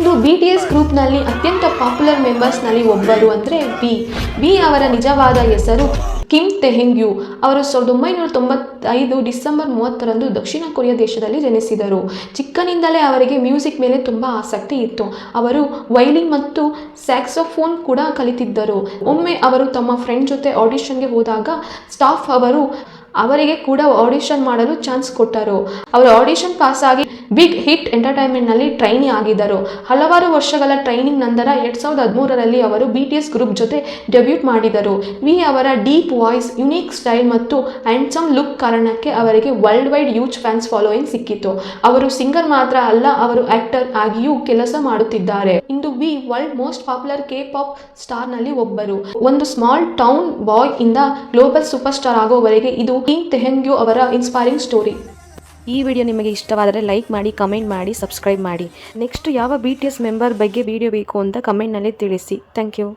ಇಂದು BTS ಗ್ರೂಪ್ನಲ್ಲಿ ಅತ್ಯಂತ popular ಮೆಂಬರ್ಸ್ನಲ್ಲಿ ಒಬ್ಬರು ಅಂದರೆ ವಿ ಅವರ ನಿಜವಾದ ಹೆಸರು ಕಿಮ್ ತೆಹೆಂಗ್ಯೂ. ಅವರು 1995 ಡಿಸೆಂಬರ್ 30ರಂದು ದಕ್ಷಿಣ ಕೊರಿಯಾ ದೇಶದಲ್ಲಿ ಜನಿಸಿದರು. ಚಿಕ್ಕನಿಂದಲೇ ಅವರಿಗೆ ಮ್ಯೂಸಿಕ್ ಮೇಲೆ ತುಂಬ ಆಸಕ್ತಿ ಇತ್ತು. ಅವರು ವೈಲಿನ್ ಮತ್ತು ಸ್ಯಾಕ್ಸೋಫೋನ್ ಕೂಡ ಕಲಿತಿದ್ದರು. ಒಮ್ಮೆ ಅವರು ತಮ್ಮ ಫ್ರೆಂಡ್ ಜೊತೆ ಆಡಿಷನ್ಗೆ ಹೋದಾಗ ಸ್ಟಾಫ್ ಅವರಿಗೆ ಕೂಡ ಆಡಿಷನ್ ಮಾಡಲು ಚಾನ್ಸ್ ಕೊಟ್ಟರು. ಅವರು ಆಡಿಷನ್ ಪಾಸ್ ಆಗಿ ಬಿಗ್ ಹಿಟ್ ಎಂಟರ್ಟೈನ್ಮೆಂಟ್ನಲ್ಲಿ ಟ್ರೈನಿ ಆಗಿದ್ದರು. ಹಲವಾರು ವರ್ಷಗಳ ಟ್ರೈನಿಂಗ್ ನಂತರ 2013ರಲ್ಲಿ ಅವರು BTS ಗ್ರೂಪ್ ಜೊತೆ ಡೆಬ್ಯೂಟ್ ಮಾಡಿದರು. ವಿ ಅವರ ಡೀಪ್ ವಾಯ್ಸ್, ಯುನೀಕ್ ಸ್ಟೈಲ್ ಮತ್ತು ಹ್ಯಾಂಡ್ಸಮ್ ಲುಕ್ ಕಾರಣಕ್ಕೆ ಅವರಿಗೆ world wide huge fans following ಸಿಕ್ಕಿತು. ಅವರು ಸಿಂಗರ್ ಮಾತ್ರ ಅಲ್ಲ, ಅವರು ಆಕ್ಟರ್ ಆಗಿಯೂ ಕೆಲಸ ಮಾಡುತ್ತಿದ್ದಾರೆ. ಇಂದು V world most popular K-pop ಸ್ಟಾರ್ನಲ್ಲಿ ಒಬ್ಬರು. ಒಂದು ಸ್ಮಾಲ್ ಟೌನ್ ಬಾಯ್ ಇಂದ ಗ್ಲೋಬಲ್ ಸೂಪರ್ ಸ್ಟಾರ್ ಆಗೋವರೆಗೆ ಇದು ಕಿಮ್ ತೆಹೆಂಗ್ಯೂ ಅವರ ಇನ್ಸ್ಪೈರಿಂಗ್ ಸ್ಟೋರಿ. ಈ ವಿಡಿಯೋ ನಿಮಗೆ ಇಷ್ಟವಾದರೆ ಲೈಕ್ ಮಾಡಿ, ಕಮೆಂಟ್ ಮಾಡಿ, ಸಬ್ಸ್ಕ್ರೈಬ್ ಮಾಡಿ. ನೆಕ್ಸ್ಟ್ ಯಾವ BTS ಮೆಂಬರ್ ಬಗ್ಗೆ ವಿಡಿಯೋ ಬೇಕು ಅಂತ ಕಮೆಂಟ್ನಲ್ಲಿ ತಿಳಿಸಿ. Thank you.